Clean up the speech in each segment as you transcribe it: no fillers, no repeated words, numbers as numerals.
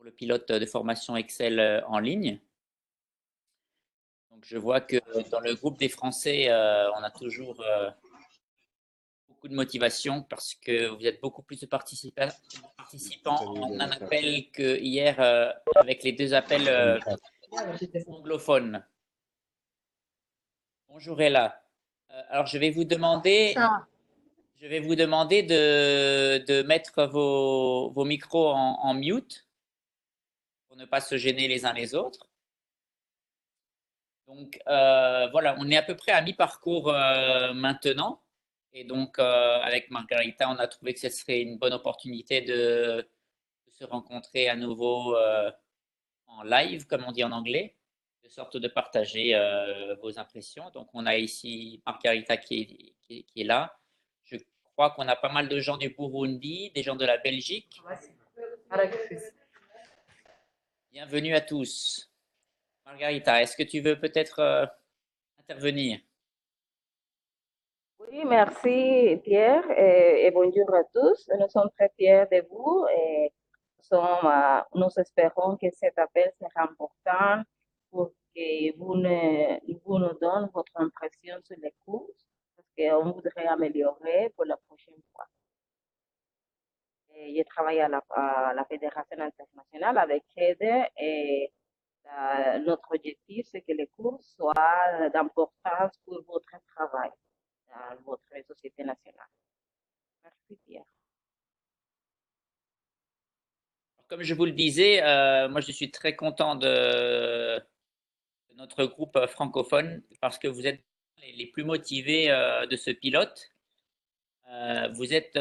pour le pilote de formation Excel en ligne. Donc, je vois que dans le groupe des Français, on a toujours beaucoup de motivation parce que vous êtes beaucoup plus de participants en un appel que hier avec les deux appels anglophones. Bonjour Ella. Alors, je vais vous demander de mettre vos micros en mute pour ne pas se gêner les uns les autres. Donc voilà, on est à peu près à mi-parcours maintenant. Et donc avec Margarita, on a trouvé que ce serait une bonne opportunité de se rencontrer à nouveau en live, comme on dit en anglais, de sorte de partager vos impressions. Donc on a ici Margarita qui est là. Je crois qu'on a pas mal de gens du Burundi, des gens de la Belgique. Bienvenue à tous. Margarita, est-ce que tu veux peut-être intervenir? Oui, merci Pierre et bonjour à tous. Nous sommes très fiers de vous et nous espérons que cet appel sera important pour que vous nous donniez votre impression sur les cours parce qu'on voudrait améliorer pour la prochaine fois. Je travaille à la Fédération internationale avec Heather et notre objectif, c'est que les cours soient d'importance pour votre travail dans votre société nationale. Merci Pierre. Comme je vous le disais, moi je suis très content de notre groupe francophone parce que vous êtes les plus motivés de ce pilote. Vous êtes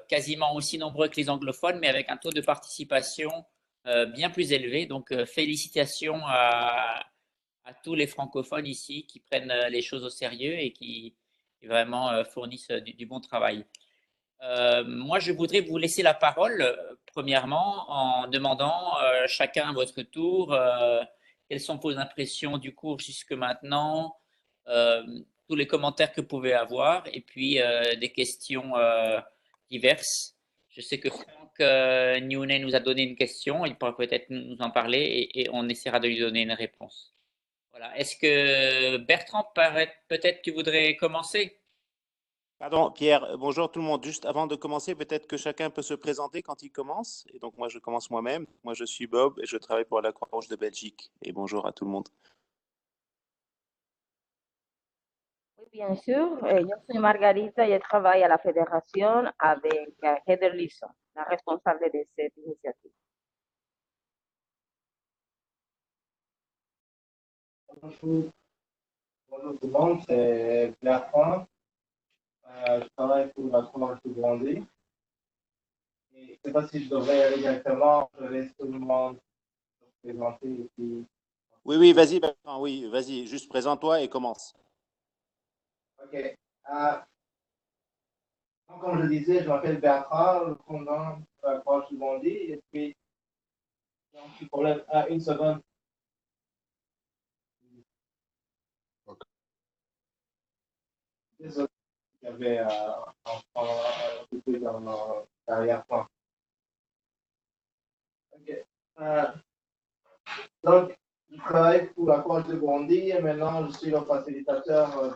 quasiment aussi nombreux que les anglophones, mais avec un taux de participation bien plus élevé. Donc félicitations à tous les francophones ici qui prennent les choses au sérieux et qui vraiment fournissent du bon travail. Moi, je voudrais vous laisser la parole, premièrement, en demandant chacun à votre tour quelles sont vos impressions du cours jusque maintenant, euh, tous les commentaires que vous pouvez avoir, et puis des questions diverses. Je sais que Franck Niounet nous a donné une question, il pourra peut-être nous en parler et on essaiera de lui donner une réponse. Voilà. Est-ce que Bertrand, peut-être tu voudrais commencer? Pardon, Pierre, bonjour tout le monde. Juste avant de commencer, peut-être que chacun peut se présenter quand il commence. Et donc, moi, je commence moi-même. Moi, je suis Bob et je travaille pour la Croix-Rouge de Belgique. Et bonjour à tout le monde. Oui, bien sûr. Yo soy Margarita y je travaille à la Fédération avec Heather Lisson, la responsable de cette initiative. Bonjour, bonjour tout le monde, c'est Bertrand. Je travaille pour la Croix de Vendée. Et je ne sais pas si je devrais y aller directement, je laisse tout le monde se présenter. Et puis... Oui, vas-y, Bertrand, oui, vas-y, juste présente-toi et commence. Ok. Comme je disais, je m'appelle Bertrand, le fondant de la Croix de Vendée. Et puis, j'ai un petit problème. Une seconde. Okay. Désolé, il y avait un peu dans l'arrière-plan. Ok. Donc, je travaille pour la Croix de Bondy et maintenant je suis le facilitateur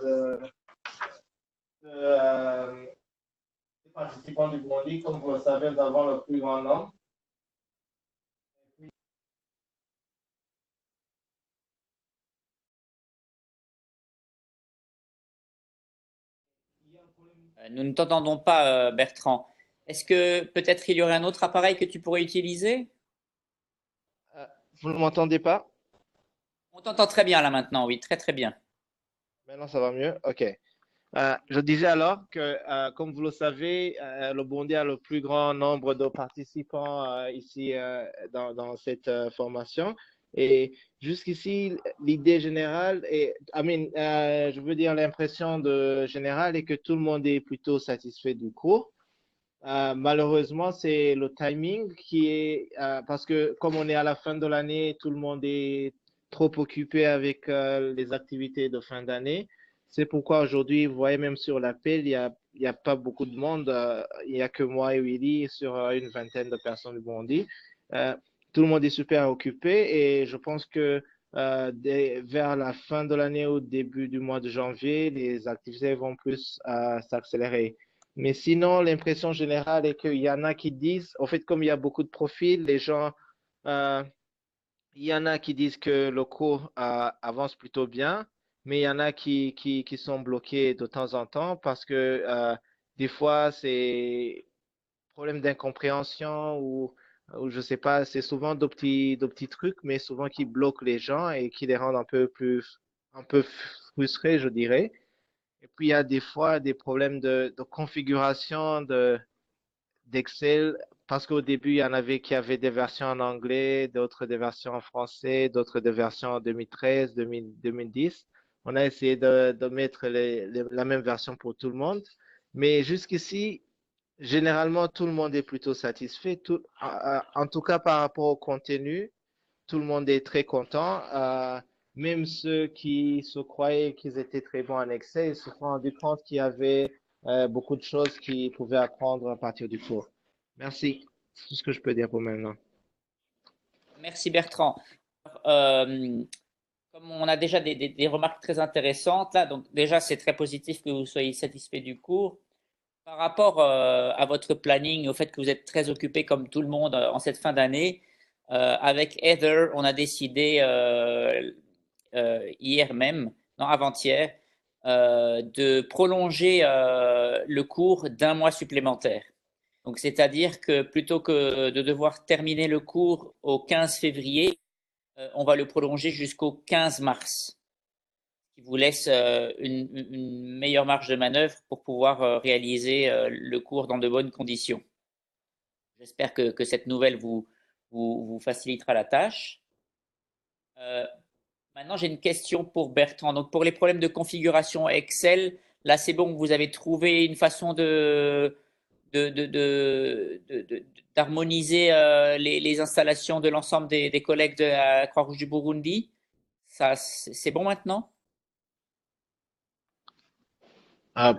des participants du Bondy. Comme vous le savez, nous avons le plus grand nombre. Nous ne t'entendons pas, Bertrand. Est-ce que peut-être il y aurait un autre appareil que tu pourrais utiliser? Vous ne m'entendez pas? On t'entend très bien là maintenant, oui, très très bien. Maintenant, ça va mieux? OK. Je disais alors que, comme vous le savez, le Burundi a le plus grand nombre de participants ici dans cette formation. Et jusqu'ici, l'idée générale, je veux dire l'impression générale est que tout le monde est plutôt satisfait du cours. Malheureusement, c'est le timing qui est, parce que comme on est à la fin de l'année, tout le monde est trop occupé avec les activités de fin d'année. C'est pourquoi aujourd'hui, vous voyez, même sur l'appel, il y a pas beaucoup de monde. Il n'y a que moi et Willy sur une vingtaine de personnes du Burundi. tout le monde est super occupé et je pense que vers la fin de l'année ou début du mois de janvier, les activités vont plus s'accélérer. Mais sinon, l'impression générale est qu'il y en a qui disent, en fait, comme il y a beaucoup de profils, les gens, euh, il y en a qui disent que le cours avance plutôt bien, mais il y en a qui sont bloqués de temps en temps parce que des fois, c'est problème d'incompréhension ou je sais pas, c'est souvent de petits trucs, mais souvent qui bloquent les gens et qui les rendent un peu frustrés, je dirais. Et puis, il y a des fois des problèmes de configuration d'Excel, parce qu'au début, il y en avait qui avaient des versions en anglais, d'autres des versions en français, d'autres des versions en 2013, 2010. On a essayé de mettre la même version pour tout le monde. Mais jusqu'ici, généralement, tout le monde est plutôt satisfait. En tout cas, par rapport au contenu, tout le monde est très content. Même ceux qui se croyaient qu'ils étaient très bons en Excel, ils se sont rendus compte qu'il y avait beaucoup de choses qu'ils pouvaient apprendre à partir du cours. Merci. C'est tout ce que je peux dire pour maintenant. Merci Bertrand. Comme on a déjà des remarques très intéressantes là, donc déjà c'est très positif que vous soyez satisfait du cours. Par rapport à votre planning, au fait que vous êtes très occupé comme tout le monde en cette fin d'année, avec Heather, on a décidé hier même, non avant-hier, de prolonger le cours d'un mois supplémentaire. Donc, c'est-à-dire que plutôt que de devoir terminer le cours au 15 février, on va le prolonger jusqu'au 15 mars, ce qui vous laisse une meilleure marge de manœuvre pour pouvoir réaliser le cours dans de bonnes conditions. J'espère que cette nouvelle vous facilitera la tâche. Maintenant, j'ai une question pour Bertrand. Donc, pour les problèmes de configuration Excel, là, c'est bon, vous avez trouvé une façon d'harmoniser les installations de l'ensemble des collègues de la Croix-Rouge du Burundi. Ça, c'est bon maintenant?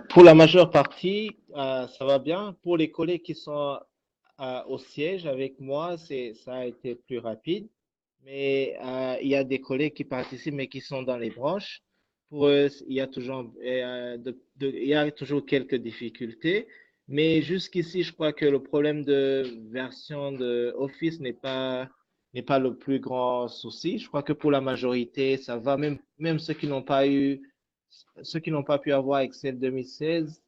Pour la majeure partie, ça va bien. Pour les collègues qui sont au siège avec moi, ça a été plus rapide. Mais il y a des collègues qui participent mais qui sont dans les branches. Pour eux, il y a toujours quelques difficultés. Mais jusqu'ici, je crois que le problème de version de Office n'est pas le plus grand souci. Je crois que pour la majorité, ça va. Même ceux qui n'ont pas pu avoir Excel 2016,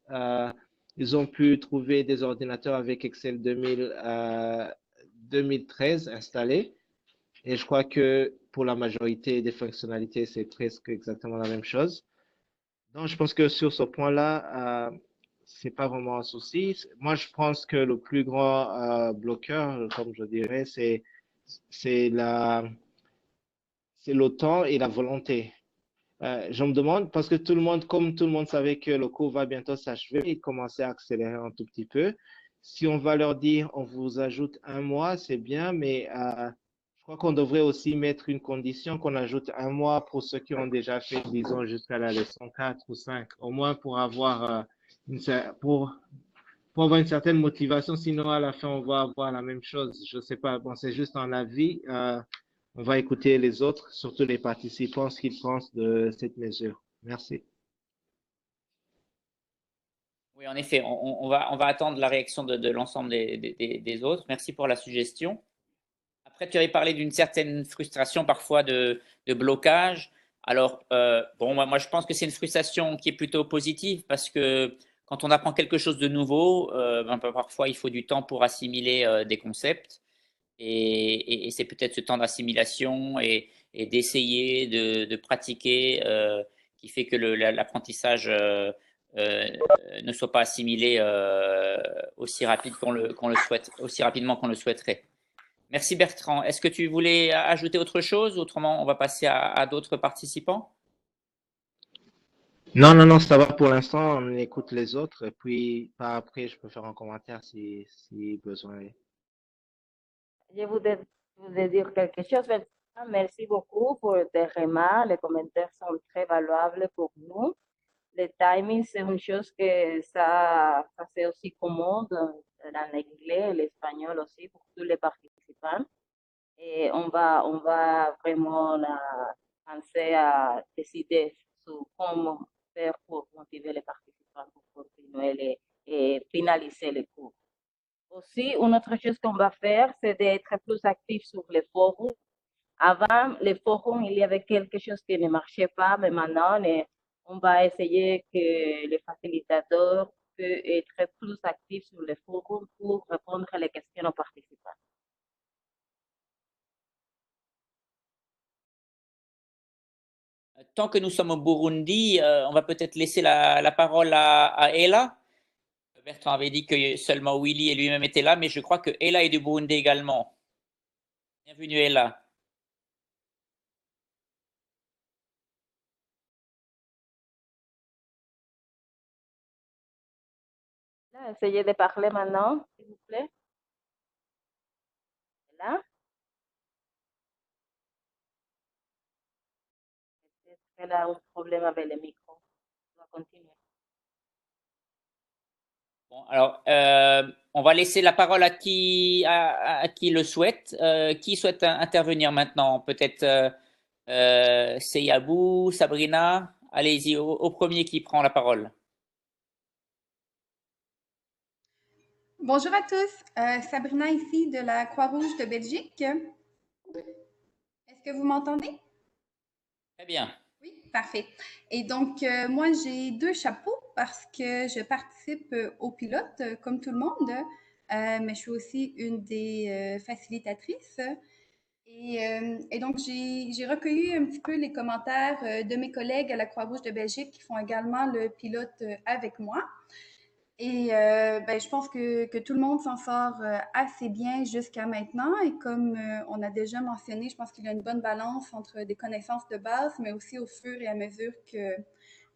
ils ont pu trouver des ordinateurs avec Excel 2013 installés. Et je crois que pour la majorité des fonctionnalités, c'est presque exactement la même chose. Donc, je pense que sur ce point-là, c'est pas vraiment un souci. Moi, je pense que le plus grand bloqueur, comme je dirais, c'est la, c'est le temps et la volonté. Je me demande, parce que comme tout le monde savait que le cours va bientôt s'achever, il commençait à accélérer un tout petit peu. Si on va leur dire, on vous ajoute un mois, c'est bien, mais je crois qu'on devrait aussi mettre une condition qu'on ajoute un mois pour ceux qui ont déjà fait, disons, jusqu'à la leçon 4 ou 5, au moins pour avoir, pour avoir une certaine motivation. Sinon, à la fin, on va avoir la même chose. Je sais pas, bon, c'est juste un avis. On va écouter les autres, surtout les participants, ce qu'ils pensent de cette mesure. Merci. Oui, en effet, on va attendre la réaction de l'ensemble des autres. Merci pour la suggestion. Après, tu avais parlé d'une certaine frustration parfois de blocage. Alors, bon, moi, je pense que c'est une frustration qui est plutôt positive parce que quand on apprend quelque chose de nouveau, parfois il faut du temps pour assimiler des concepts. Et c'est peut-être ce temps d'assimilation et d'essayer de pratiquer qui fait que l'apprentissage ne soit pas assimilé aussi aussi rapidement qu'on le souhaiterait. Merci Bertrand. Est-ce que tu voulais ajouter autre chose? Autrement, on va passer à d'autres participants. Non, non, non, ça va pour l'instant. On écoute les autres et puis par après, je peux faire un commentaire si besoin est. Je voudrais dire quelque chose. Merci beaucoup pour tes remarques. Les commentaires sont très valuables pour nous. Le timing, c'est une chose que ça c'est aussi commode en anglais et l'espagnol aussi pour tous les participants. et on va vraiment penser à décider sur comment faire pour motiver les participants pour continuer et finaliser les cours. Aussi, une autre chose qu'on va faire, c'est d'être plus actif sur les forums. Avant, les forums, il y avait quelque chose qui ne marchait pas, mais maintenant, on va essayer que les facilitateurs peuvent être plus actifs sur les forums pour répondre à les questions aux participants. Tant que nous sommes au Burundi, on va peut-être laisser la parole à Ella. Bertrand avait dit que seulement Willy et lui-même étaient là, mais je crois que Ella est du Burundi également. Bienvenue Ella. Là, essayez de parler maintenant, s'il vous plaît. Là, peut-être qu'elle a un problème avec le micro. On va continuer. Bon, alors, on va laisser la parole à qui le souhaite. Qui souhaite intervenir maintenant? Peut-être Seyabou, Sabrina. Allez-y, au premier qui prend la parole. Bonjour à tous, Sabrina ici de la Croix-Rouge de Belgique. Est-ce que vous m'entendez? Très bien. Oui, parfait. Et donc, moi, j'ai deux chapeaux parce que je participe au pilote, comme tout le monde, mais je suis aussi une des facilitatrices. Et donc, j'ai recueilli un petit peu les commentaires de mes collègues à la Croix-Rouge de Belgique qui font également le pilote avec moi. Et ben, je pense que tout le monde s'en sort assez bien jusqu'à maintenant. Et comme on a déjà mentionné, je pense qu'il y a une bonne balance entre des connaissances de base, mais aussi au fur et à mesure que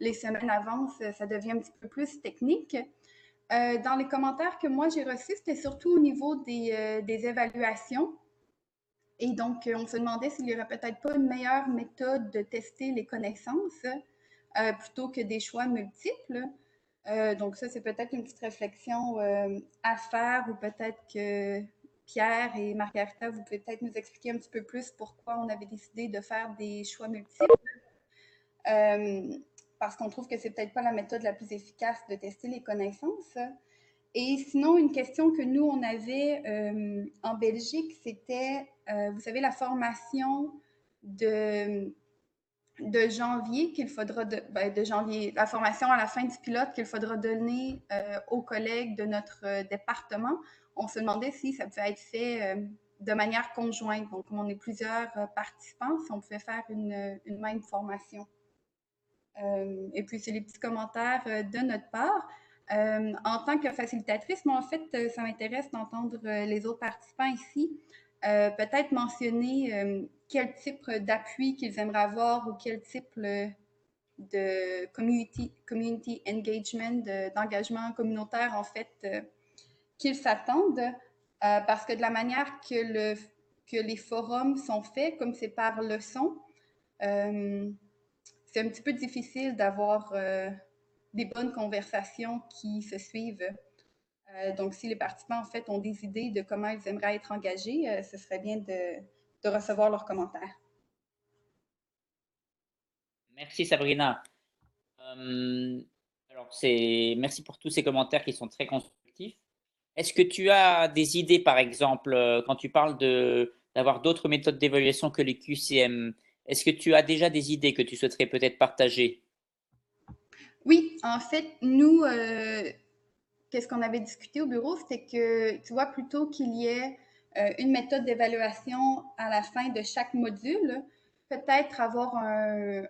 les semaines avancent, ça devient un petit peu plus technique. Dans les commentaires que moi j'ai reçus, c'était surtout au niveau des évaluations. Et donc, on se demandait s'il n'y aurait peut-être pas une meilleure méthode de tester les connaissances plutôt que des choix multiples. Donc, ça, c'est peut-être une petite réflexion à faire ou peut-être que Pierre et Margarita, vous pouvez peut-être nous expliquer un petit peu plus pourquoi on avait décidé de faire des choix multiples. Parce qu'on trouve que c'est peut-être pas la méthode la plus efficace de tester les connaissances. Et sinon, une question que nous, on avait en Belgique, c'était, vous savez, la formation de janvier qu'il faudra, de janvier, la formation à la fin du pilote qu'il faudra donner aux collègues de notre département. On se demandait si ça pouvait être fait de manière conjointe. Donc, comme on est plusieurs participants, si on pouvait faire une même formation. Et puis, c'est les petits commentaires de notre part. En tant que facilitatrice, moi, en fait, ça m'intéresse d'entendre les autres participants ici. Peut-être mentionner quel type d'appui qu'ils aimeraient avoir ou quel type de community engagement, d'engagement communautaire, en fait, qu'ils s'attendent. Parce que de la manière que les forums sont faits, comme c'est par leçon, c'est un petit peu difficile d'avoir des bonnes conversations qui se suivent. Donc, si les participants, en fait, ont des idées de comment ils aimeraient être engagés, ce serait bien de recevoir leurs commentaires. Merci Sabrina. Alors, merci pour tous ces commentaires qui sont très constructifs. Est-ce que tu as des idées, par exemple, quand tu parles d'avoir d'autres méthodes d'évaluation que les QCM, est-ce que tu as déjà des idées que tu souhaiterais peut-être partager? Oui, en fait, nous, qu'est-ce qu'on avait discuté au bureau, c'était que, tu vois, plutôt qu'il y ait une méthode d'évaluation à la fin de chaque module, peut-être avoir un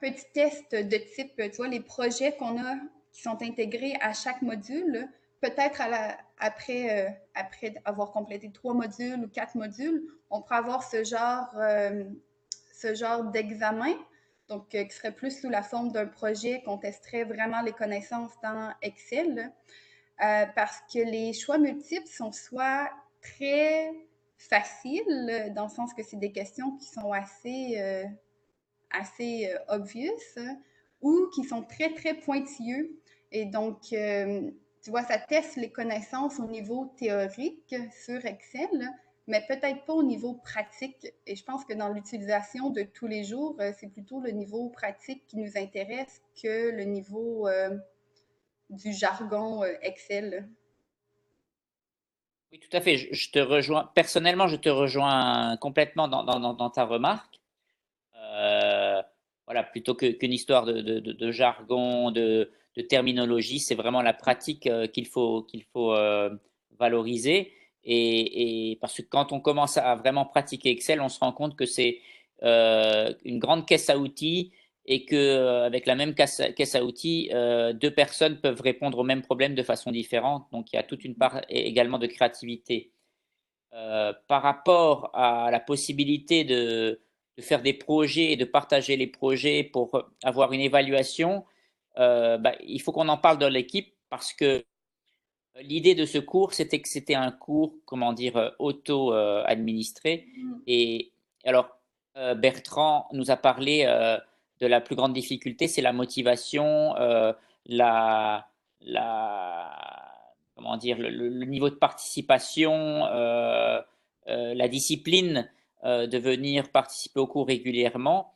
petit test de type, tu vois, les projets qu'on a qui sont intégrés à chaque module, peut-être après avoir complété 3 modules ou 4 modules, on pourrait avoir ce genre d'examen, donc qui serait plus sous la forme d'un projet qu'on testerait vraiment les connaissances dans Excel, parce que les choix multiples sont soit très faciles, dans le sens que c'est des questions qui sont assez obvious ou qui sont très, très pointilleux. Et donc, tu vois, ça teste les connaissances au niveau théorique sur Excel, mais peut-être pas au niveau pratique. Et je pense que dans l'utilisation de tous les jours, c'est plutôt le niveau pratique qui nous intéresse que le niveau du jargon Excel. Oui, tout à fait. Je te rejoins. Personnellement, je te rejoins complètement dans ta remarque. Voilà, plutôt qu'une histoire de jargon, de terminologie, c'est vraiment la pratique qu'il faut valoriser. Et parce que quand on commence à vraiment pratiquer Excel, on se rend compte que c'est une grande caisse à outils et que avec la même caisse à outils, deux personnes peuvent répondre au même problème de façon différente. Donc il y a toute une part également de créativité. Par rapport à la possibilité de faire des projets et de partager les projets pour avoir une évaluation, il faut qu'on en parle dans l'équipe parce que l'idée de ce cours, c'était que c'était un cours, comment dire, auto-administré. Et alors, Bertrand nous a parlé de la plus grande difficulté, c'est la motivation, la, comment dire, le niveau de participation, la discipline de venir participer au cours régulièrement.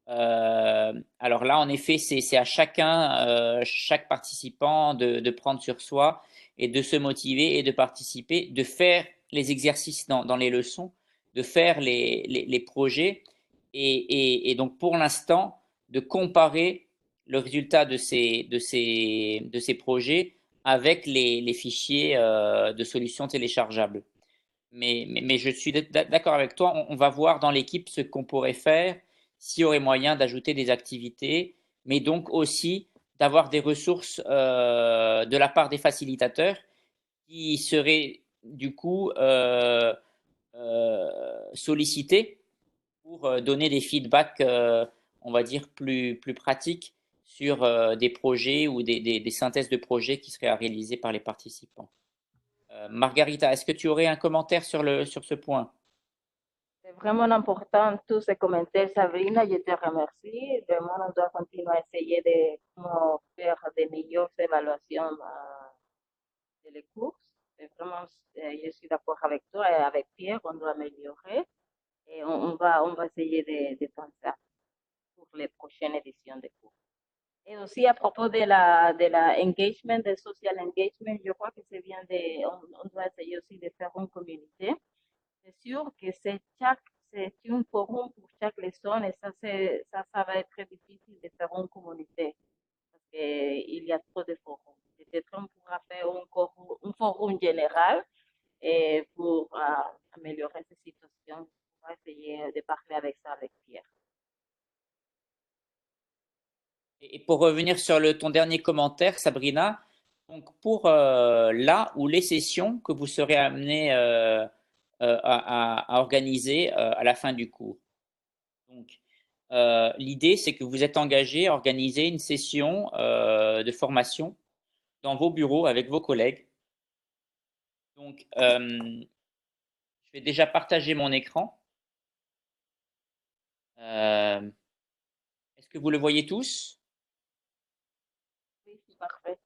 Alors là, en effet, c'est à chacun, chaque participant de prendre sur soi et de se motiver et de participer, de faire les exercices dans les leçons, de faire les projets et donc pour l'instant, de comparer le résultat de ces projets avec les fichiers de solutions téléchargeables. Mais je suis d'accord avec toi, on va voir dans l'équipe ce qu'on pourrait faire, s'il y aurait moyen d'ajouter des activités, mais donc aussi d'avoir des ressources de la part des facilitateurs qui seraient du coup sollicités pour donner des feedbacks, on va dire, plus pratiques sur des projets ou des synthèses de projets qui seraient à réaliser par les participants. Margarita, est-ce que tu aurais un commentaire sur ce point? C'est vraiment important tous ces commentaires, Sabrina. Je te remercie. Vraiment, on doit continuer à essayer de comment faire de meilleures évaluations de les cours. Et vraiment, je suis d'accord avec toi et avec Pierre, on doit améliorer. Et on va essayer de faire ça pour les prochaines éditions de cours. Et aussi à propos de la engagement, de social engagement, je crois que c'est bien on doit essayer aussi de faire une communauté. C'est sûr que c'est un forum pour chaque leçon et ça va être très difficile de faire une communauté parce qu'il y a trop de forums. Peut-être on pourra faire un forum général et pour améliorer cette situation. On va essayer de parler avec ça avec Pierre. Et pour revenir sur ton dernier commentaire, Sabrina, donc pour là ou les sessions que vous serez amené à organiser à la fin du cours. Donc, l'idée, c'est que vous êtes engagé à organiser une session de formation dans vos bureaux avec vos collègues. Donc, je vais déjà partager mon écran. Est-ce que vous le voyez tous? Oui, c'est parfait.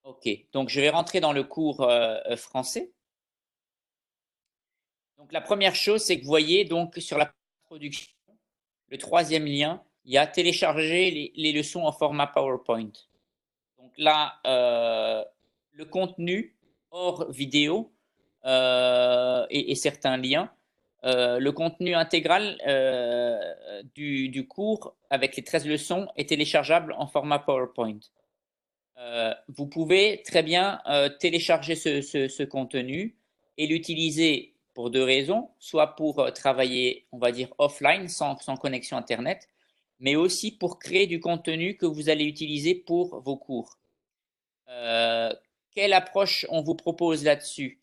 Ok, donc je vais rentrer dans le cours français. Donc la première chose, c'est que vous voyez donc sur la production, le troisième lien, il y a télécharger les leçons en format PowerPoint. Donc là, le contenu hors vidéo et certains liens, le contenu intégral du cours avec les 13 leçons est téléchargeable en format PowerPoint. Vous pouvez très bien télécharger ce contenu et l'utiliser pour deux raisons, soit pour travailler, on va dire, offline, sans connexion Internet, mais aussi pour créer du contenu que vous allez utiliser pour vos cours. Quelle approche on vous propose là-dessus?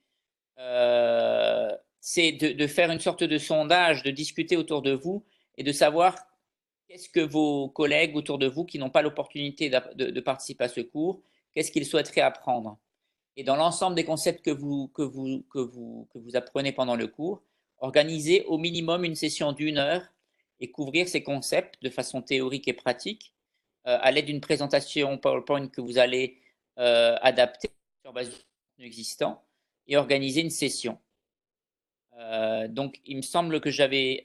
C'est de faire une sorte de sondage, de discuter autour de vous et de savoir qu'est-ce que vos collègues autour de vous qui n'ont pas l'opportunité de participer à ce cours, qu'est-ce qu'ils souhaiteraient apprendre? Et dans l'ensemble des concepts que vous apprenez pendant le cours, organisez au minimum une session d'1 heure et couvrir ces concepts de façon théorique et pratique à l'aide d'une présentation PowerPoint que vous allez adapter sur base du contenu existant et organiser une session. Donc, il me semble que j'avais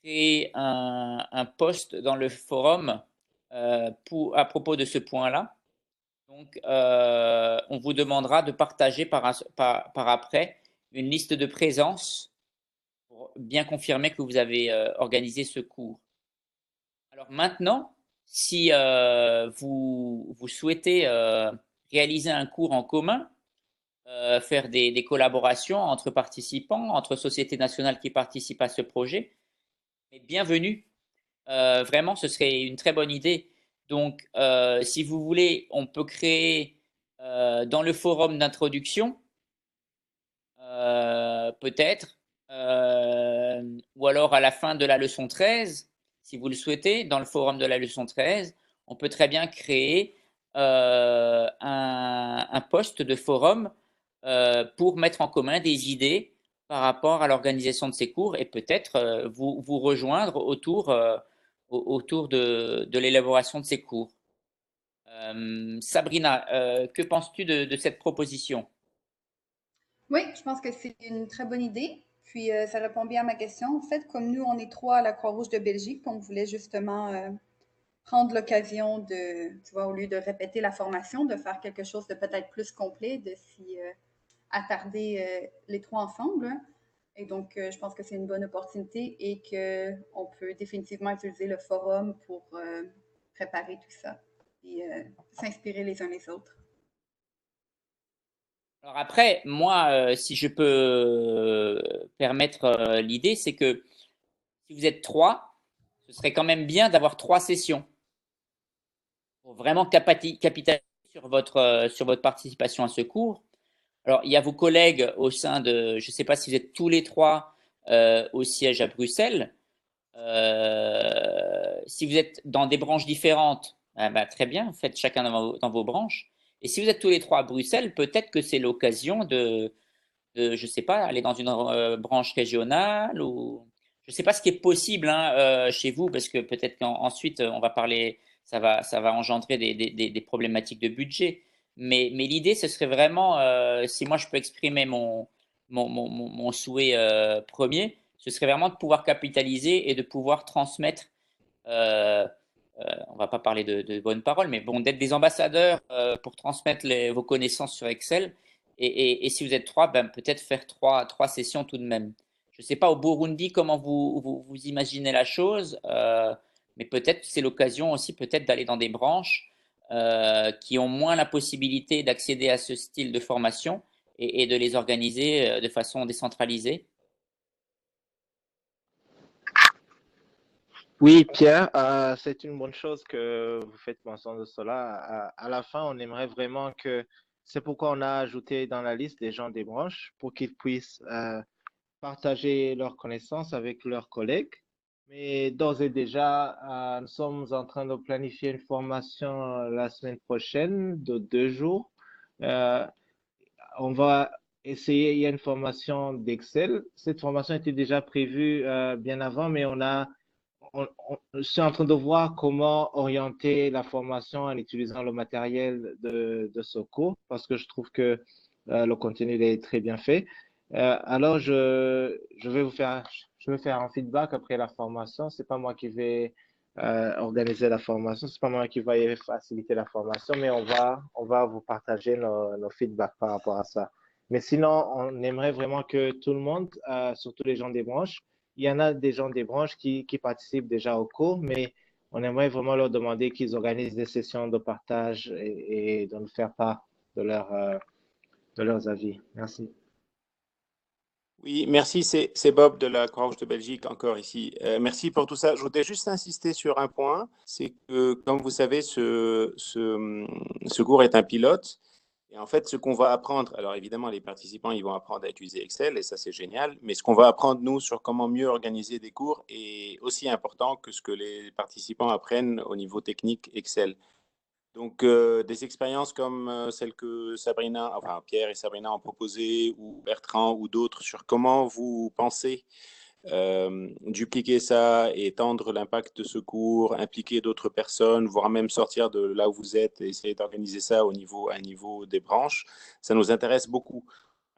créé un post dans le forum à propos de ce point-là. Donc, on vous demandera de partager par après une liste de présence pour bien confirmer que vous avez organisé ce cours. Alors maintenant, si vous souhaitez réaliser un cours en commun, faire des collaborations entre participants, entre sociétés nationales qui participent à ce projet, bienvenue. Vraiment, ce serait une très bonne idée. Donc, si vous voulez, on peut créer dans le forum d'introduction, peut-être, ou alors à la fin de la leçon 13, si vous le souhaitez, dans le forum de la leçon 13, on peut très bien créer un poste de forum pour mettre en commun des idées par rapport à l'organisation de ces cours et peut-être vous rejoindre autour de l'élaboration de ces cours. Sabrina, que penses-tu de cette proposition? Oui, je pense que c'est une très bonne idée. Puis, ça répond bien à ma question. En fait, comme nous, on est trois à la Croix-Rouge de Belgique, on voulait justement prendre l'occasion de, tu vois, au lieu de répéter la formation, de faire quelque chose de peut-être plus complet, de s'y attarder les trois ensemble. Et donc, je pense que c'est une bonne opportunité et qu'on peut définitivement utiliser le forum pour préparer tout ça et s'inspirer les uns les autres. Alors après, moi, si je peux permettre l'idée, c'est que si vous êtes trois, ce serait quand même bien d'avoir 3 sessions pour vraiment capitaliser sur votre participation à ce cours. Alors, il y a vos collègues au sein de, je ne sais pas si vous êtes tous les trois au siège à Bruxelles. Si vous êtes dans des branches différentes, très bien, faites chacun dans vos branches. Et si vous êtes tous les trois à Bruxelles, peut-être que c'est l'occasion je ne sais pas, aller dans une branche régionale ou je ne sais pas ce qui est possible hein, chez vous, parce que peut-être qu'ensuite on va parler, ça va engendrer des problématiques de budget. Mais l'idée, ce serait vraiment, si moi je peux exprimer mon souhait premier, ce serait vraiment de pouvoir capitaliser et de pouvoir transmettre. Euh, on va pas parler de bonnes paroles, mais bon, d'être des ambassadeurs pour transmettre vos connaissances sur Excel. Et si vous êtes trois, ben, peut-être faire trois sessions tout de même. Je ne sais pas au Burundi comment vous imaginez la chose, mais peut-être c'est l'occasion aussi peut-être d'aller dans des branches qui ont moins la possibilité d'accéder à ce style de formation et de les organiser de façon décentralisée. Oui, Pierre, c'est une bonne chose que vous faites mention de cela. À la fin, on aimerait vraiment que, c'est pourquoi on a ajouté dans la liste des gens des branches pour qu'ils puissent partager leurs connaissances avec leurs collègues. Mais d'ores et déjà, nous sommes en train de planifier une formation la semaine prochaine de 2 jours. On va essayer, il y a une formation d'Excel. Cette formation était déjà prévue bien avant, mais je suis en train de voir comment orienter la formation en utilisant le matériel de ce cours parce que je trouve que le contenu est très bien fait. Alors, je vais faire un feedback après la formation. C'est pas moi qui vais organiser la formation, c'est pas moi qui vais faciliter la formation, mais on va vous partager nos feedbacks par rapport à ça. Mais sinon, on aimerait vraiment que tout le monde, surtout les gens des branches, il y en a des gens des branches qui participent déjà au cours, mais on aimerait vraiment leur demander qu'ils organisent des sessions de partage et de nous faire part de leurs avis. Merci. Oui, merci, c'est Bob de la Croix-Rouge de Belgique encore ici. Merci pour tout ça. Je voudrais juste insister sur un point, c'est que comme vous savez, ce cours est un pilote. Et en fait, ce qu'on va apprendre, alors évidemment, les participants, ils vont apprendre à utiliser Excel et ça, c'est génial. Mais ce qu'on va apprendre, nous, sur comment mieux organiser des cours est aussi important que ce que les participants apprennent au niveau technique Excel. Donc, des expériences comme celles que Sabrina, enfin Pierre et Sabrina ont proposées, ou Bertrand ou d'autres, sur comment vous pensez dupliquer ça et étendre l'impact de secours, impliquer d'autres personnes, voire même sortir de là où vous êtes et essayer d'organiser ça à un niveau des branches, ça nous intéresse beaucoup.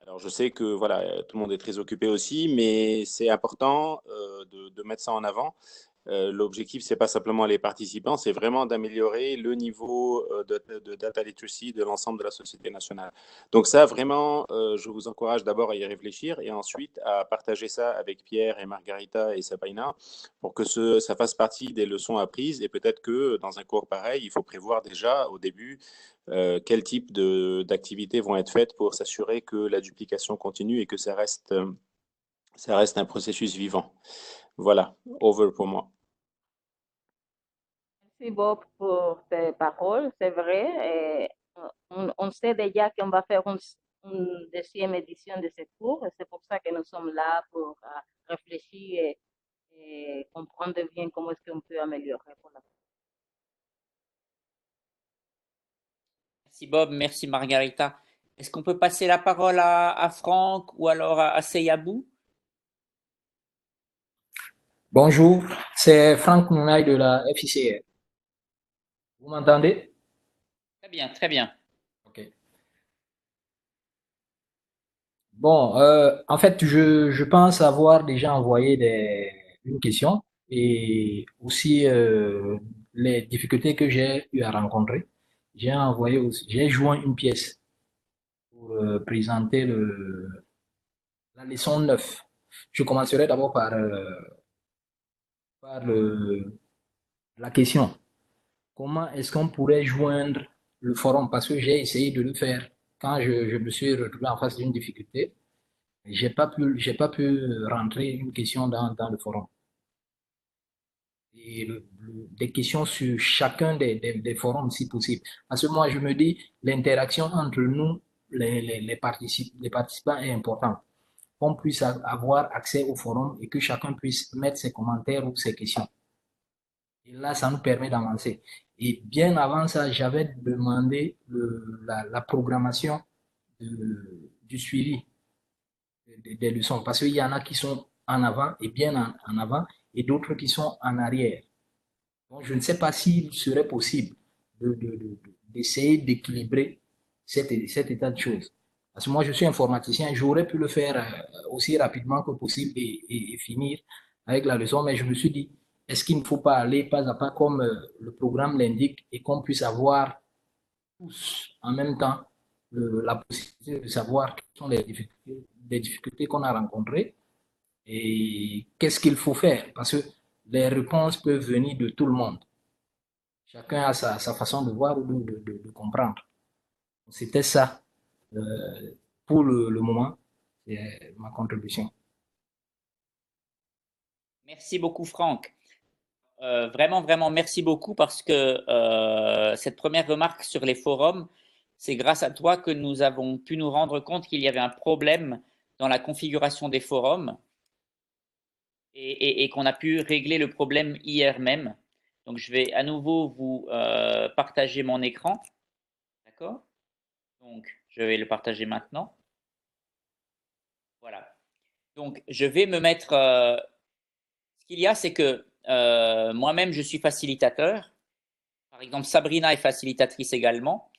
Alors, je sais que voilà, tout le monde est très occupé aussi, mais c'est important de mettre ça en avant. L'objectif, c'est pas simplement les participants, c'est vraiment d'améliorer le niveau de data literacy de l'ensemble de la société nationale. Donc ça, vraiment, je vous encourage d'abord à y réfléchir et ensuite à partager ça avec Pierre et Margarita et Sabrina pour que ça fasse partie des leçons apprises. Et peut-être que dans un cours pareil, il faut prévoir déjà au début quel type d'activités vont être faites pour s'assurer que la duplication continue et que ça reste un processus vivant. Voilà, over pour moi. Merci Bob pour tes paroles, c'est vrai. On sait déjà qu'on va faire une deuxième édition de ce cours et c'est pour ça que nous sommes là pour réfléchir et comprendre bien comment est-ce qu'on peut améliorer pour la Merci Bob, merci Margarita. Est-ce qu'on peut passer la parole à Franck ou alors à Seyabou? Bonjour, c'est Franck Mounaï de la FICR. Vous m'entendez? Très bien, très bien. Ok. Bon, en fait, je pense avoir déjà envoyé une question et aussi les difficultés que j'ai eu à rencontrer. J'ai joint une pièce pour présenter la leçon 9. Je commencerai d'abord par la question. Comment est-ce qu'on pourrait joindre le forum? Parce que j'ai essayé de le faire quand je me suis retrouvé en face d'une difficulté. J'ai pas pu rentrer une question dans le forum. Et des questions sur chacun des forums si possible. Parce que moi, je me dis, l'interaction entre nous, les participants est importante. Qu'on puisse avoir accès au forum et que chacun puisse mettre ses commentaires ou ses questions. Et là, ça nous permet d'avancer. Et bien avant ça, j'avais demandé la programmation du suivi des leçons. Parce qu'il y en a qui sont en avant et bien en avant et d'autres qui sont en arrière. Donc, je ne sais pas s'il serait possible d'essayer d'équilibrer cet état de choses. Parce que moi, je suis informaticien, j'aurais pu le faire aussi rapidement que possible et finir avec la leçon, mais je me suis dit, est-ce qu'il ne faut pas aller pas à pas comme le programme l'indique et qu'on puisse avoir tous en même temps la possibilité de savoir quelles sont les difficultés qu'on a rencontrées et qu'est-ce qu'il faut faire parce que les réponses peuvent venir de tout le monde. Chacun a sa façon de voir ou de comprendre. C'était ça pour le moment, c'est ma contribution. Merci beaucoup Franck. Vraiment, vraiment, merci beaucoup parce que cette première remarque sur les forums, c'est grâce à toi que nous avons pu nous rendre compte qu'il y avait un problème dans la configuration des forums et qu'on a pu régler le problème hier même. Donc, je vais à nouveau vous partager mon écran. D'accord? Donc, je vais le partager maintenant. Voilà. Donc, je vais me mettre… ce qu'il y a, c'est que moi-même, je suis facilitateur. Par exemple, Sabrina est facilitatrice également.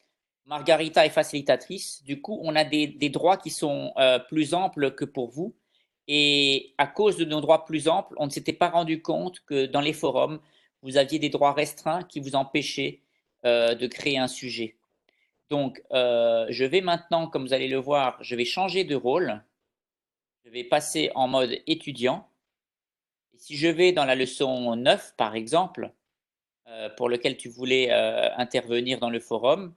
Margarita est facilitatrice. Du coup, on a des droits qui sont plus amples que pour vous. Et à cause de nos droits plus amples, on ne s'était pas rendu compte que dans les forums, vous aviez des droits restreints qui vous empêchaient de créer un sujet. Donc, je vais maintenant, comme vous allez le voir, je vais changer de rôle. Je vais passer en mode étudiant. Et si je vais dans la leçon 9, par exemple, pour lequel tu voulais intervenir dans le forum,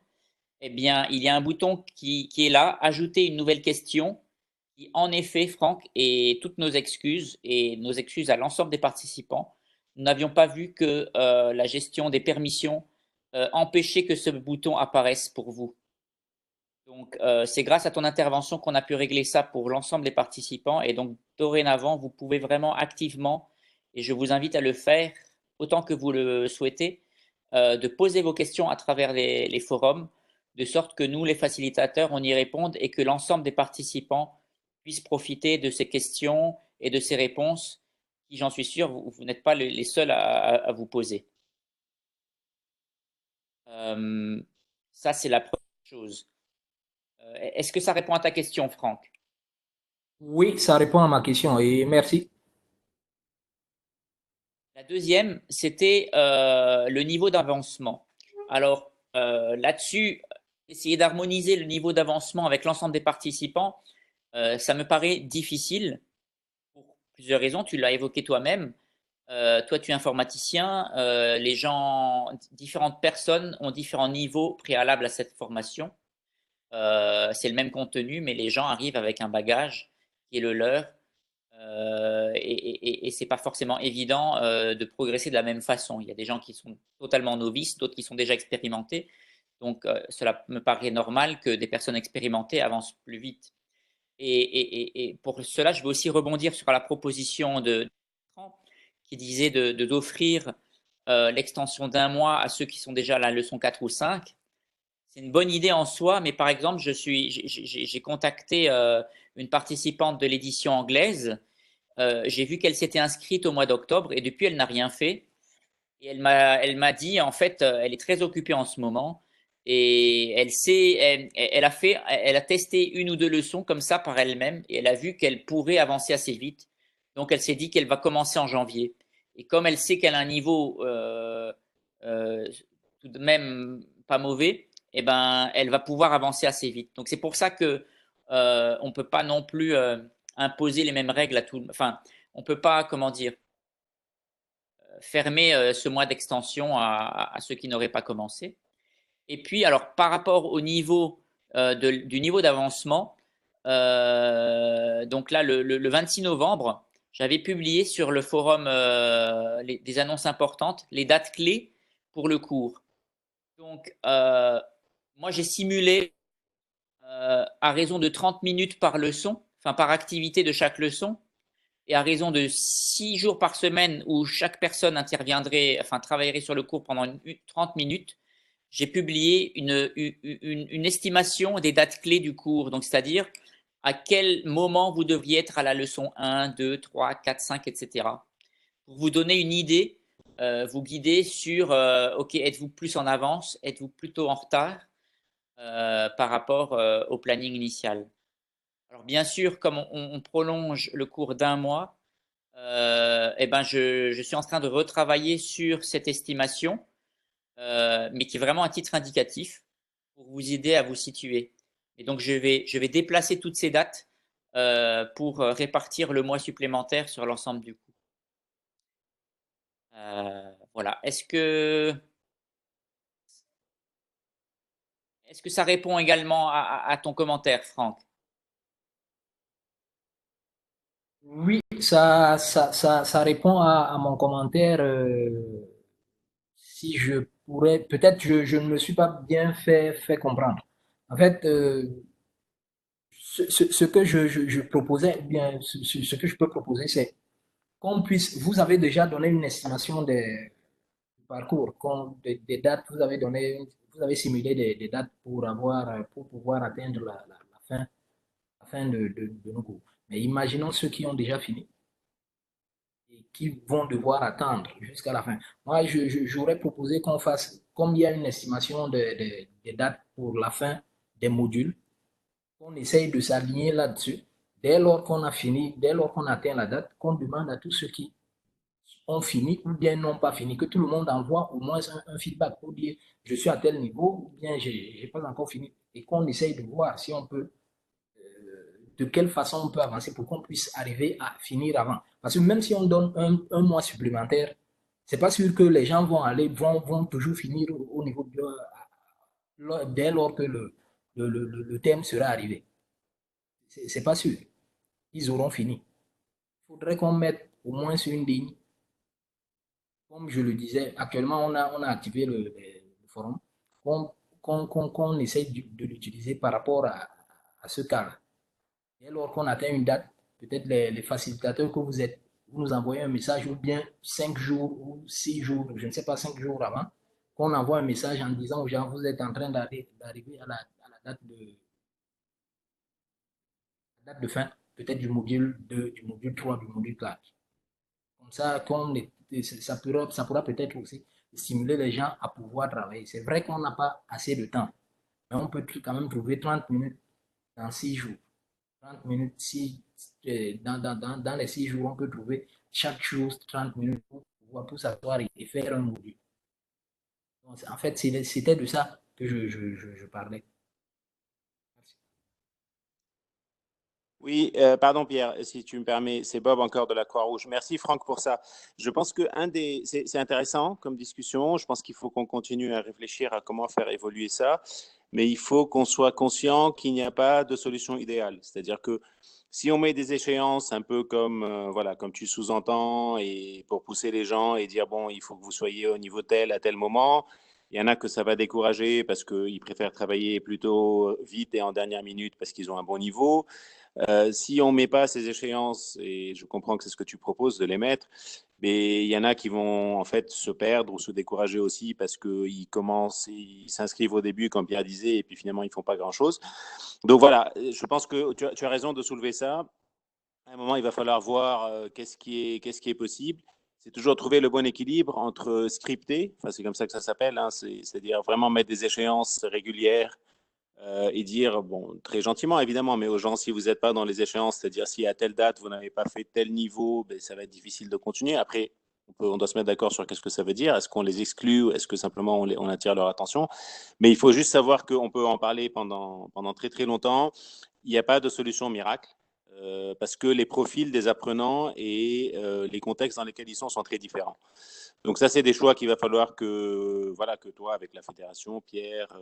eh bien, il y a un bouton qui est là, ajouter une nouvelle question, qui en effet, Franck, et toutes nos excuses, et nos excuses à l'ensemble des participants, nous n'avions pas vu que la gestion des permissions empêchait que ce bouton apparaisse pour vous. Donc, c'est grâce à ton intervention qu'on a pu régler ça pour l'ensemble des participants. Et donc, dorénavant, vous pouvez vraiment activement, et je vous invite à le faire autant que vous le souhaitez, de poser vos questions à travers les forums, de sorte que nous, les facilitateurs, on y réponde et que l'ensemble des participants puissent profiter de ces questions et de ces réponses qui, j'en suis sûr, vous n'êtes pas les seuls à vous poser. Ça, c'est la première chose. Est-ce que ça répond à ta question, Franck? Oui, ça répond à ma question et merci. La deuxième, c'était le niveau d'avancement. Alors là-dessus, essayer d'harmoniser le niveau d'avancement avec l'ensemble des participants, ça me paraît difficile pour plusieurs raisons. Tu l'as évoqué toi-même. Toi, tu es informaticien. Les gens, différentes personnes ont différents niveaux préalables à cette formation. C'est le même contenu, mais les gens arrivent avec un bagage qui est le leur. Et c'est pas forcément évident de progresser de la même façon. Il y a des gens qui sont totalement novices, d'autres qui sont déjà expérimentés. Donc, cela me paraît normal que des personnes expérimentées avancent plus vite. Et pour cela, je veux aussi rebondir sur la proposition de qui disait d'offrir l'extension d'un mois à ceux qui sont déjà à la leçon 4 ou 5. C'est une bonne idée en soi, mais par exemple, j'ai contacté une participante de l'édition anglaise. J'ai vu qu'elle s'était inscrite au mois d'octobre et depuis, elle n'a rien fait. Et elle m'a dit, en fait, elle est très occupée en ce moment et elle a testé une ou deux leçons comme ça par elle-même et elle a vu qu'elle pourrait avancer assez vite. Donc, elle s'est dit qu'elle va commencer en janvier. Et comme elle sait qu'elle a un niveau euh, tout de même pas mauvais, eh ben, elle va pouvoir avancer assez vite. Donc, c'est pour ça que on peut pas non plus imposer les mêmes règles à tout. Enfin, on peut pas, comment dire, fermer ce mois d'extension à ceux qui n'auraient pas commencé. Et puis, alors, par rapport au niveau du niveau d'avancement, donc là, le 26 novembre, j'avais publié sur le forum des annonces importantes, les dates clés pour le cours. Donc, moi, j'ai simulé à raison de 30 minutes par leçon, enfin par activité de chaque leçon, et à raison de 6 jours par semaine où chaque personne interviendrait, enfin travaillerait sur le cours pendant 30 minutes, j'ai publié une estimation des dates clés du cours. Donc, c'est-à-dire à quel moment vous devriez être à la leçon 1, 2, 3, 4, 5, etc. Pour vous donner une idée, vous guider sur, OK, êtes-vous plus en avance, êtes-vous plutôt en retard par rapport au planning initial. Alors, bien sûr, comme on prolonge le cours d'un mois, eh ben je suis en train de retravailler sur cette estimation, mais qui est vraiment un titre indicatif pour vous aider à vous situer. Et donc, je vais déplacer toutes ces dates pour répartir le mois supplémentaire sur l'ensemble du cours. Voilà. Est-ce que ça répond également à ton commentaire, Franck? Oui, ça répond à mon commentaire. Si je pourrais, peut-être je ne me suis pas bien fait comprendre. En fait, ce que je proposais, ou bien ce que je peux proposer, c'est qu'on puisse, vous avez déjà donné une estimation des parcours, des dates, vous avez simulé des dates pour pour pouvoir atteindre la fin de nos cours. Mais imaginons ceux qui ont déjà fini et qui vont devoir attendre jusqu'à la fin. Moi, j'aurais proposé qu'on fasse, comme il y a une estimation des dates pour la fin des modules, qu'on essaye de s'aligner là-dessus. Dès lors qu'on a fini, dès lors qu'on atteint la date, qu'on demande à tous ceux qui ont fini ou bien n'ont pas fini, que tout le monde envoie au moins un feedback pour dire je suis à tel niveau ou bien j'ai pas encore fini et qu'on essaye de voir si on peut de quelle façon on peut avancer pour qu'on puisse arriver à finir avant. Parce que même si on donne un mois supplémentaire, c'est pas sûr que les gens vont toujours finir au niveau dès lors que le thème sera arrivé. C'est pas sûr. Ils auront fini. Il faudrait qu'on mette au moins sur une ligne. Comme je le disais, actuellement, on a activé le forum, qu'on essaye de l'utiliser par rapport à ce cas-là. Et lors qu'on atteint une date, peut-être les facilitateurs que vous êtes, vous nous envoyez un message ou bien 5 jours ou 6 jours, je ne sais pas, 5 jours avant, qu'on envoie un message en disant aux gens, vous êtes en train d'arriver à la date de fin, peut-être du module 2, du module 3, du module 4. Comme ça, ça pourra peut-être aussi stimuler les gens à pouvoir travailler. C'est vrai qu'on n'a pas assez de temps, mais on peut quand même trouver 30 minutes dans 6 jours. 30 minutes, dans les 6 jours, on peut trouver chaque chose 30 minutes pour s'asseoir et faire un module. Donc, en fait, c'était de ça que je parlais. Merci. Oui, pardon Pierre, si tu me permets, c'est Bob encore de la Croix-Rouge. Merci Franck pour ça. Je pense que c'est intéressant comme discussion. Je pense qu'il faut qu'on continue à réfléchir à comment faire évoluer ça, mais il faut qu'on soit conscient qu'il n'y a pas de solution idéale. C'est-à-dire que si on met des échéances un peu comme voilà, comme tu sous-entends, et pour pousser les gens et dire bon, il faut que vous soyez au niveau tel à tel moment. Il y en a que ça va décourager parce qu'ils préfèrent travailler plutôt vite et en dernière minute parce qu'ils ont un bon niveau. Si on ne met pas ces échéances, et je comprends que c'est ce que tu proposes de les mettre, mais il y en a qui vont en fait se perdre ou se décourager aussi parce qu'ils commencent, ils s'inscrivent au début, comme Pierre disait, et puis finalement ils ne font pas grand-chose. Donc voilà, je pense que tu as raison de soulever ça. À un moment, il va falloir voir qu'est-ce qui est possible. C'est toujours trouver le bon équilibre entre scripter, enfin c'est comme ça que ça s'appelle, hein, c'est-à-dire vraiment mettre des échéances régulières et dire, bon, très gentiment évidemment, mais aux gens, si vous n'êtes pas dans les échéances, c'est-à-dire si à telle date vous n'avez pas fait tel niveau, ben, ça va être difficile de continuer. Après, on doit se mettre d'accord sur qu'est-ce que ça veut dire. Est-ce qu'on les exclut ou est-ce que simplement on attire leur attention? Mais il faut juste savoir qu'on peut en parler pendant très très longtemps. Il n'y a pas de solution miracle. Parce que les profils des apprenants et les contextes dans lesquels ils sont très différents. Donc ça, c'est des choix qu'il va falloir que toi, avec la fédération, Pierre,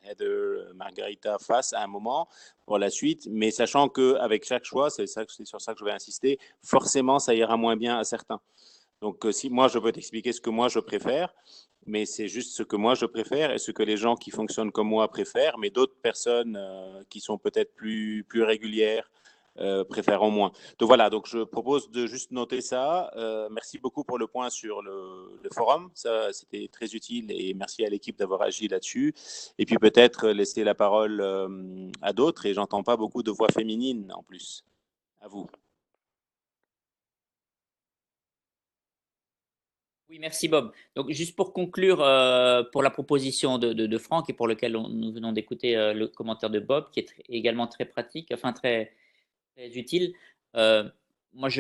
Heather, Margarita fassent à un moment pour la suite, mais sachant qu'avec chaque choix, c'est sur ça que je vais insister, forcément, ça ira moins bien à certains. Donc si moi, je peux t'expliquer ce que moi, je préfère, mais c'est juste ce que moi, je préfère et ce que les gens qui fonctionnent comme moi préfèrent, mais d'autres personnes qui sont peut-être plus régulières, préférons moins. Donc voilà, donc je propose de juste noter ça. Merci beaucoup pour le point sur le forum, ça c'était très utile et merci à l'équipe d'avoir agi là-dessus. Et puis peut-être laisser la parole à d'autres et j'entends pas beaucoup de voix féminines en plus. À vous. Oui, merci Bob. Donc, juste pour conclure, pour la proposition de Franck et pour lequel nous venons d'écouter le commentaire de Bob, qui est également très pratique, enfin très, très utile. Moi,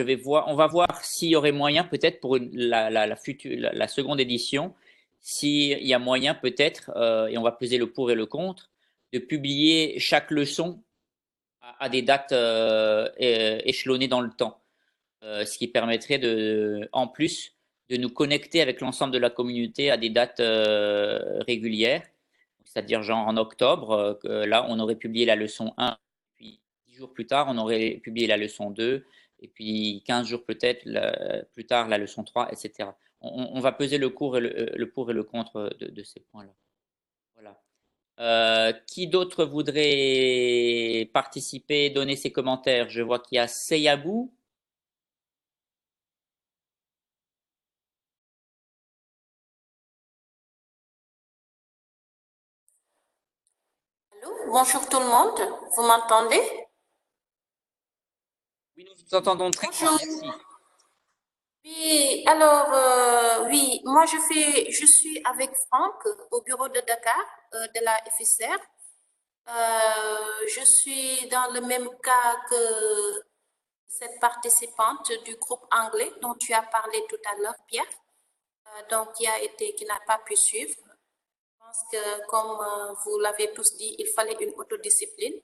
on va voir s'il y aurait moyen peut-être pour la seconde édition, s'il y a moyen peut-être, et on va peser le pour et le contre, de publier chaque leçon à des dates échelonnées dans le temps. Ce qui permettrait en plus de nous connecter avec l'ensemble de la communauté à des dates régulières, c'est-à-dire genre en octobre, là on aurait publié la leçon 1, puis 10 jours plus tard on aurait publié la leçon 2, et puis 15 jours peut-être plus tard la leçon 3, etc. On va peser le pour et le contre de ces points-là. Voilà. Qui d'autre voudrait participer, donner ses commentaires? Je vois qu'il y a Seyabou. Allô, bonjour tout le monde, vous m'entendez? Oui, nous vous entendons très bien, Bonjour. merci. Oui, alors, oui, moi je suis avec Franck au bureau de Dakar de la FSR. Je suis dans le même cas que cette participante du groupe anglais dont tu as parlé tout à l'heure, Pierre, donc qui n'a pas pu suivre. Je pense que, comme vous l'avez tous dit, il fallait une autodiscipline.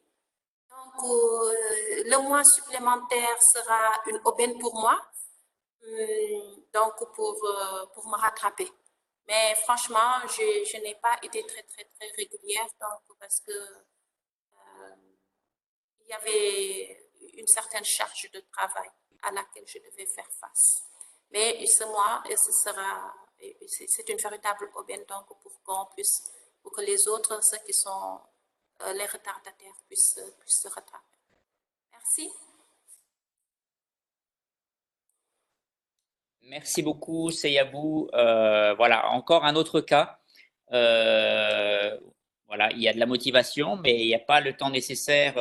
Donc, le mois supplémentaire sera une aubaine pour moi, donc pour me rattraper. Mais franchement, je n'ai pas été très, très, très régulière, donc parce que il y avait une certaine charge de travail à laquelle je devais faire face. Mais ce mois, c'est une véritable aubaine donc pour que les autres, ceux qui sont les retardataires, puissent se rattraper. Merci. Merci beaucoup, Seyabou. Voilà, encore un autre cas. Voilà, il y a de la motivation, mais il n'y a pas le temps nécessaire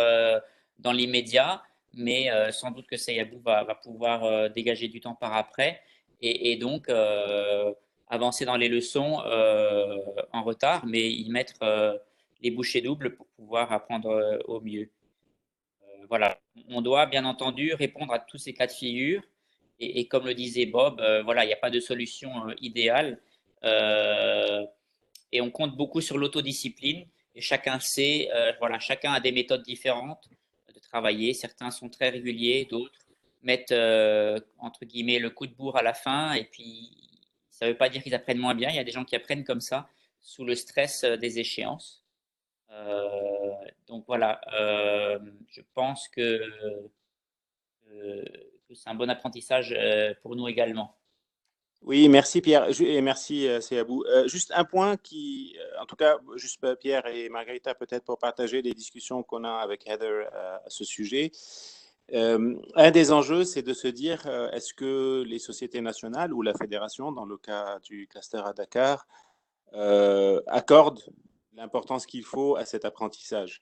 dans l'immédiat. mais sans doute que Seyabou va pouvoir dégager du temps par après et donc avancer dans les leçons en retard, mais y mettre les bouchées doubles pour pouvoir apprendre au mieux. Voilà, on doit bien entendu répondre à tous ces cas de figure et comme le disait Bob, voilà, il n'y a pas de solution idéale et on compte beaucoup sur l'autodiscipline et chacun sait, voilà, chacun a des méthodes différentes de travailler. Certains sont très réguliers, d'autres mettent entre guillemets le coup de bourre à la fin et puis ça ne veut pas dire qu'ils apprennent moins bien. Il y a des gens qui apprennent comme ça sous le stress des échéances. Donc voilà, je pense que c'est un bon apprentissage pour nous également. Oui, merci Pierre et merci Seyabou. Juste un point qui, en tout cas, juste Pierre et Margarita peut-être pour partager les discussions qu'on a avec Heather à ce sujet. Un des enjeux, c'est de se dire, est-ce que les sociétés nationales ou la fédération, dans le cas du cluster à Dakar, accordent l'importance qu'il faut à cet apprentissage?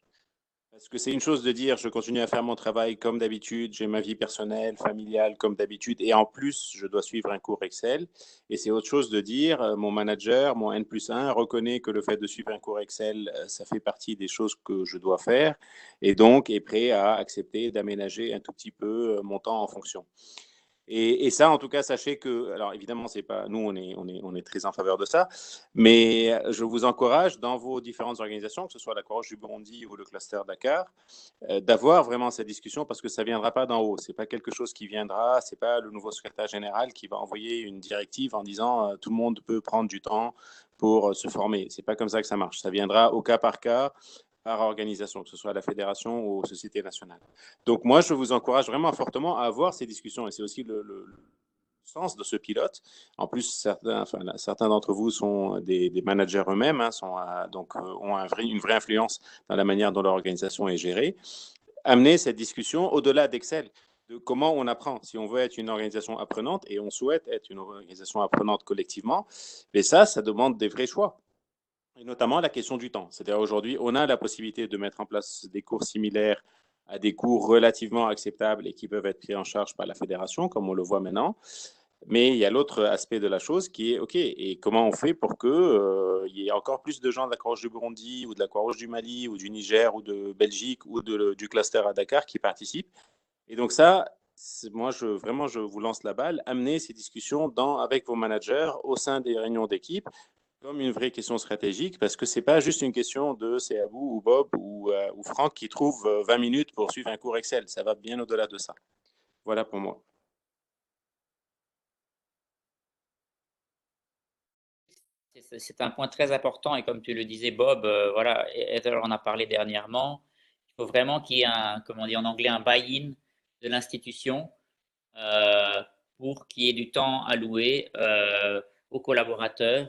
Parce que c'est une chose de dire, je continue à faire mon travail comme d'habitude, j'ai ma vie personnelle, familiale comme d'habitude, et en plus, je dois suivre un cours Excel. Et c'est autre chose de dire, mon manager, mon N+1, reconnaît que le fait de suivre un cours Excel, ça fait partie des choses que je dois faire, et donc est prêt à accepter d'aménager un tout petit peu mon temps en fonction. Et ça, en tout cas, sachez que, alors évidemment, c'est pas, nous, on est très en faveur de ça, mais je vous encourage dans vos différentes organisations, que ce soit la Croix-Rouge du Burundi ou le cluster Dakar, d'avoir vraiment cette discussion parce que ça ne viendra pas d'en haut. Ce n'est pas quelque chose qui viendra, ce n'est pas le nouveau secrétaire général qui va envoyer une directive en disant tout le monde peut prendre du temps pour se former. Ce n'est pas comme ça que ça marche. Ça viendra au cas par organisation, que ce soit à la fédération ou aux sociétés nationales. Donc moi, je vous encourage vraiment fortement à avoir ces discussions et c'est aussi le sens de ce pilote. En plus, certains d'entre vous sont des managers eux-mêmes, donc ont une vraie influence dans la manière dont leur organisation est gérée. Amener cette discussion au-delà d'Excel, de comment on apprend. Si on veut être une organisation apprenante, et on souhaite être une organisation apprenante collectivement, mais ça demande des vrais choix. Et notamment la question du temps. C'est-à-dire aujourd'hui, on a la possibilité de mettre en place des cours similaires à des cours relativement acceptables et qui peuvent être pris en charge par la fédération, comme on le voit maintenant. Mais il y a l'autre aspect de la chose qui est, OK, et comment on fait pour qu'il y ait encore plus de gens de la Croix-Rouge du Burundi ou de la Croix-Rouge du Mali ou du Niger ou de Belgique ou du cluster à Dakar qui participent. Et donc ça, moi, je vous lance la balle. Amenez ces discussions avec vos managers au sein des réunions d'équipe comme une vraie question stratégique, parce que ce n'est pas juste une question de Seyabou ou Bob ou Franck qui trouvent 20 minutes pour suivre un cours Excel. Ça va bien au-delà de ça. Voilà pour moi. C'est un point très important et comme tu le disais, Bob, voilà, Heather en a parlé dernièrement. Il faut vraiment qu'il y ait comment on dit en anglais, un buy-in de l'institution pour qu'il y ait du temps alloué aux collaborateurs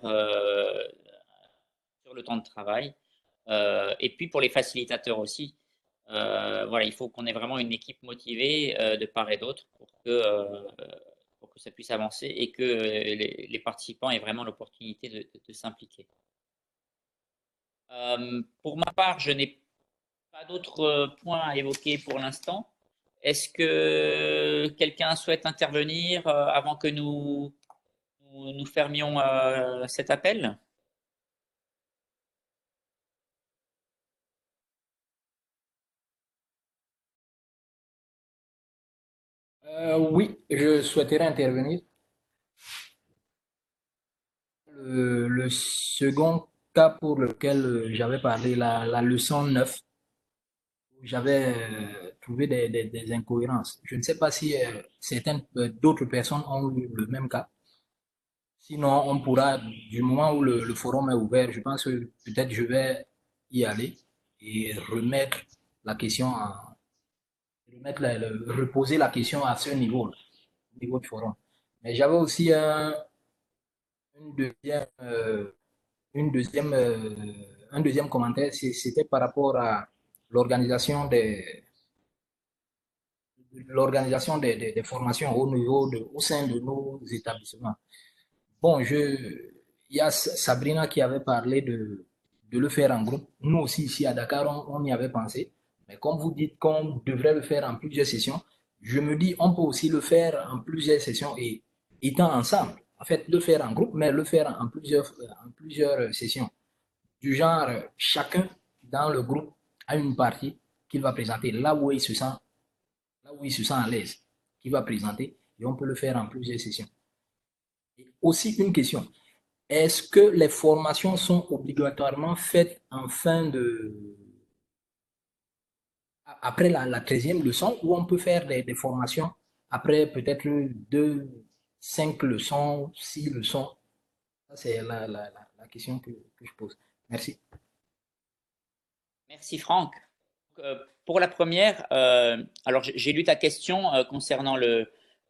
sur le temps de travail. Et puis pour les facilitateurs aussi. Voilà, il faut qu'on ait vraiment une équipe motivée de part et d'autre pour que ça puisse avancer et que les participants aient vraiment l'opportunité de s'impliquer. Pour ma part, je n'ai pas d'autres points à évoquer pour l'instant. Est-ce que quelqu'un souhaite intervenir avant que nous fermions cet appel? Oui, je souhaiterais intervenir. Le second cas pour lequel j'avais parlé, la leçon 9, j'avais trouvé des incohérences. Je ne sais pas si d'autres personnes ont eu le même cas. Sinon, on pourra, du moment où le forum est ouvert, je pense que peut-être je vais y aller et remettre la question reposer la question à ce niveau, au niveau du forum. Mais j'avais aussi une deuxième, un deuxième commentaire, c'était par rapport à l'organisation des formations au sein de nos établissements. Bon, il y a Sabrina qui avait parlé de le faire en groupe. Nous aussi, ici à Dakar, on y avait pensé. Mais comme vous dites qu'on devrait le faire en plusieurs sessions, je me dis on peut aussi le faire en plusieurs sessions et étant ensemble. En fait, le faire en groupe, mais le faire en plusieurs sessions. Du genre, chacun dans le groupe a une partie qu'il va présenter là où il se sent à l'aise, qu'il va présenter, et on peut le faire en plusieurs sessions. Et aussi une question, est-ce que les formations sont obligatoirement faites en fin de, après la 13e leçon, ou on peut faire des formations après peut-être 2, 5 leçons, 6 leçons? Ça, c'est la question que je pose. Merci. Merci Franck. Pour la première, alors j'ai lu ta question concernant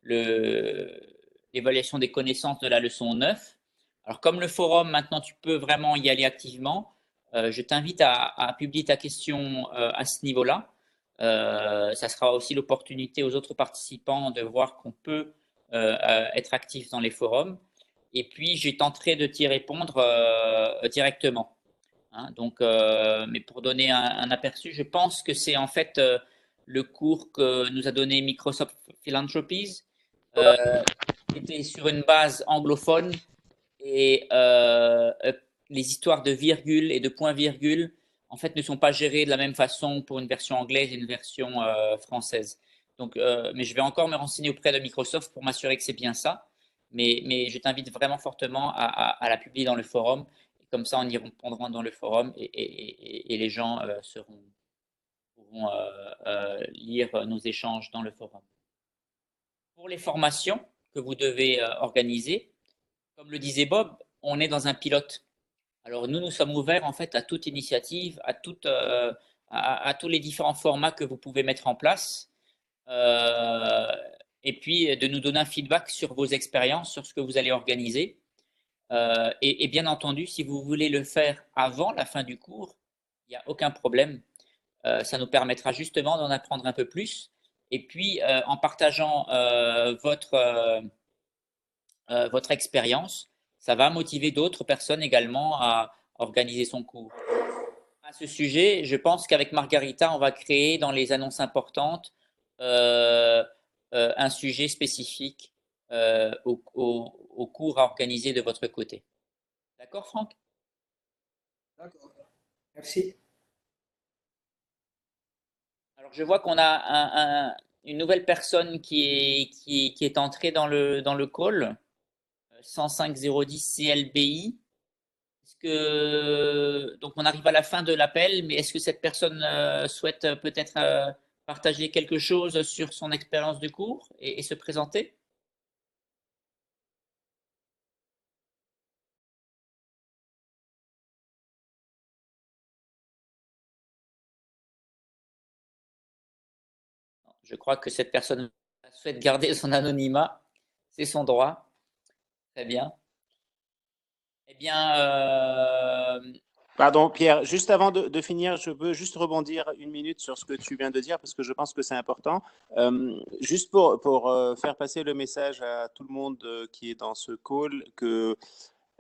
l'évaluation des connaissances de la leçon 9. Alors comme le forum, maintenant tu peux vraiment y aller activement, je t'invite à publier ta question à ce niveau-là. Ça sera aussi l'opportunité aux autres participants de voir qu'on peut être actif dans les forums. Et puis, je tenterai de t'y répondre directement. Hein, donc, mais pour donner un aperçu, je pense que c'est en fait le cours que nous a donné Microsoft Philanthropies, qui était sur une base anglophone et les histoires de virgule et de point-virgule en fait ne sont pas gérées de la même façon pour une version anglaise et une version française. Donc, mais je vais encore me renseigner auprès de Microsoft pour m'assurer que c'est bien ça. Mais je t'invite vraiment fortement à la publier dans le forum. Comme ça, on y répondra dans le forum et les gens pourront lire nos échanges dans le forum. Pour les formations que vous devez organiser, comme le disait Bob, on est dans un pilote. Alors nous sommes ouverts en fait à toute initiative, à tous les différents formats que vous pouvez mettre en place. Et puis de nous donner un feedback sur vos expériences, sur ce que vous allez organiser. Et bien entendu, si vous voulez le faire avant la fin du cours, il n'y a aucun problème. Ça nous permettra justement d'en apprendre un peu plus. Et puis, en partageant votre expérience, ça va motiver d'autres personnes également à organiser son cours. À ce sujet, je pense qu'avec Margarita, on va créer dans les annonces importantes un sujet spécifique au cours à organiser de votre côté. D'accord, Franck? D'accord. Merci. Alors, je vois qu'on a une nouvelle personne qui est entrée dans le call, 105010 CLBI. Donc, on arrive à la fin de l'appel, mais est-ce que cette personne souhaite peut-être partager quelque chose sur son expérience de cours et se présenter? Je crois que cette personne souhaite garder son anonymat. C'est son droit. Très bien. Eh bien, Pardon, Pierre, juste avant de finir, je veux juste rebondir une minute sur ce que tu viens de dire parce que je pense que c'est important. Juste pour faire passer le message à tout le monde qui est dans ce call que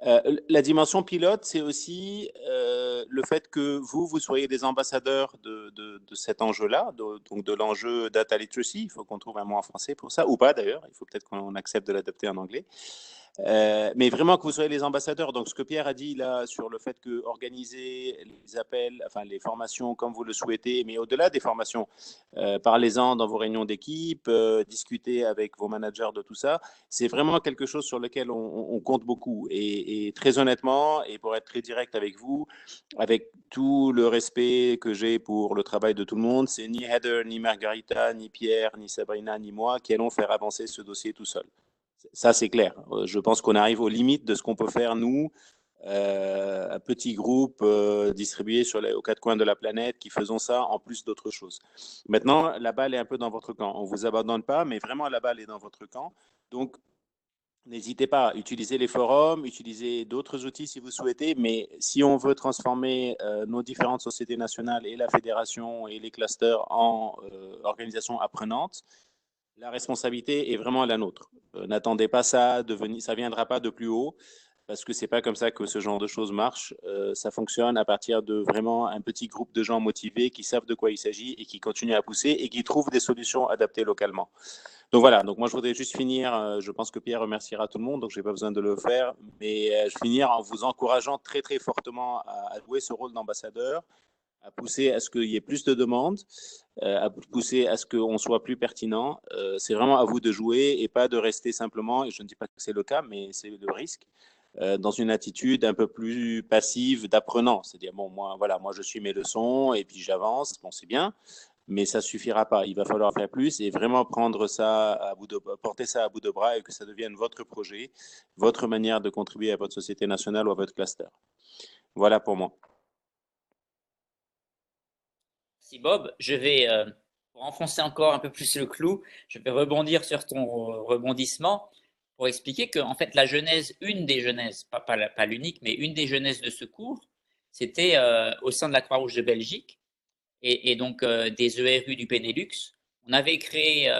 la dimension pilote, c'est aussi le fait que vous soyez des ambassadeurs de cet enjeu-là, donc de l'enjeu data literacy. Il faut qu'on trouve un mot en français pour ça, ou pas d'ailleurs. Il faut peut-être qu'on accepte de l'adapter en anglais. Mais vraiment que vous soyez les ambassadeurs. Donc, ce que Pierre a dit là sur le fait que organiser les appels, enfin les formations comme vous le souhaitez, mais au-delà des formations, parlez-en dans vos réunions d'équipe, discutez avec vos managers de tout ça. C'est vraiment quelque chose sur lequel on compte beaucoup. Et très honnêtement, et pour être très direct avec vous, avec tout le respect que j'ai pour le travail de tout le monde, c'est ni Heather, ni Margarita, ni Pierre, ni Sabrina, ni moi qui allons faire avancer ce dossier tout seul. Ça, c'est clair. Je pense qu'on arrive aux limites de ce qu'on peut faire, nous, un petit groupe distribué aux quatre coins de la planète qui faisons ça en plus d'autres choses. Maintenant, la balle est un peu dans votre camp. On ne vous abandonne pas, mais vraiment, la balle est dans votre camp. Donc, n'hésitez pas à utiliser les forums, utiliser d'autres outils si vous souhaitez, mais si on veut transformer nos différentes sociétés nationales et la fédération et les clusters en organisations apprenantes, la responsabilité est vraiment la nôtre. N'attendez pas ça, ça ne viendra pas de plus haut. parce que c'est pas comme ça que ce genre de choses marche. Ça fonctionne à partir de vraiment un petit groupe de gens motivés qui savent de quoi il s'agit et qui continuent à pousser et qui trouvent des solutions adaptées localement. Donc voilà, donc moi je voudrais juste finir, je pense que Pierre remerciera tout le monde, donc je n'ai pas besoin de le faire, mais je vais finir en vous encourageant très très fortement à jouer ce rôle d'ambassadeur, à pousser à ce qu'il y ait plus de demandes, à pousser à ce qu'on soit plus pertinent. C'est vraiment à vous de jouer et pas de rester simplement, et je ne dis pas que c'est le cas, mais c'est le risque, dans une attitude un peu plus passive d'apprenant. C'est-à-dire, bon, moi je suis mes leçons et puis j'avance, bon c'est bien, mais ça suffira pas. Il va falloir faire plus et vraiment prendre ça porter ça à bout de bras et que ça devienne votre projet, votre manière de contribuer à votre société nationale ou à votre cluster. Voilà pour moi. Merci Bob. Je vais, pour enfoncer encore un peu plus le clou, je vais rebondir sur ton rebondissement pour expliquer que, en fait, la genèse, une des genèses, pas l'unique, mais une des genèses de ce cours, c'était au sein de la Croix-Rouge de Belgique et donc des ERU du Benelux. On avait créé,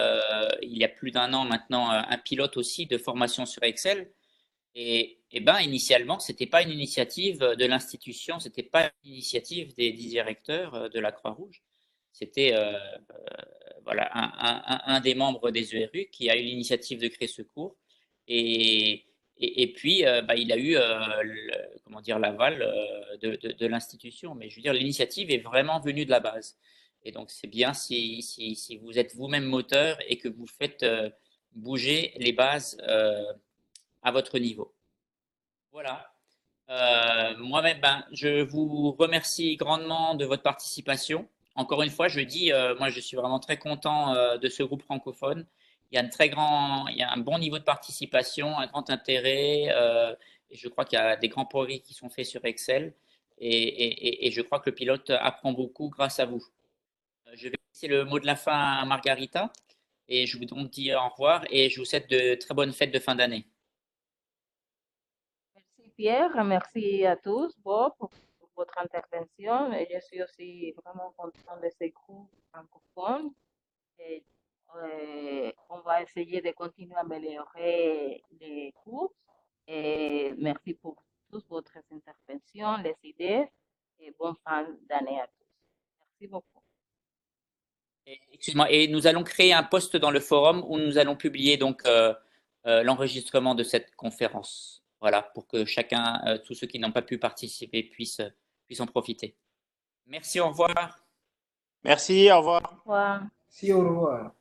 il y a plus d'un an maintenant, un pilote aussi de formation sur Excel. Et ben, initialement, ce n'était pas une initiative de l'institution, ce n'était pas une initiative des directeurs de la Croix-Rouge. C'était voilà, un des membres des ERU qui a eu l'initiative de créer ce cours. Et puis, bah, il a eu comment dire, l'aval de l'institution. Mais je veux dire, l'initiative est vraiment venue de la base. Et donc, c'est bien si vous êtes vous-même moteur et que vous faites bouger les bases à votre niveau. Voilà. Moi-même, ben, je vous remercie grandement de votre participation. Encore une fois, je dis, moi, je suis vraiment très content de ce groupe francophone. Il y a il y a un bon niveau de participation, un grand intérêt, et je crois qu'il y a des grands progrès qui sont faits sur Excel. Et je crois que le pilote apprend beaucoup grâce à vous. Je vais laisser le mot de la fin à Margarita, et je vous donc dis au revoir, et je vous souhaite de très bonnes fêtes de fin d'année. Merci Pierre, merci à tous, Bob, pour votre intervention. Et je suis aussi vraiment content de ce groupe francophone. Et, on va essayer de continuer à améliorer les cours. Et merci pour toutes votre interventions, les idées et bonne fin d'année à tous. Merci beaucoup. Excuse-moi, et nous allons créer un post dans le forum où nous allons publier donc l'enregistrement de cette conférence. Voilà, pour que chacun, tous ceux qui n'ont pas pu participer, puissent en profiter. Merci, au revoir. Merci, au revoir. Au revoir. Si, au revoir.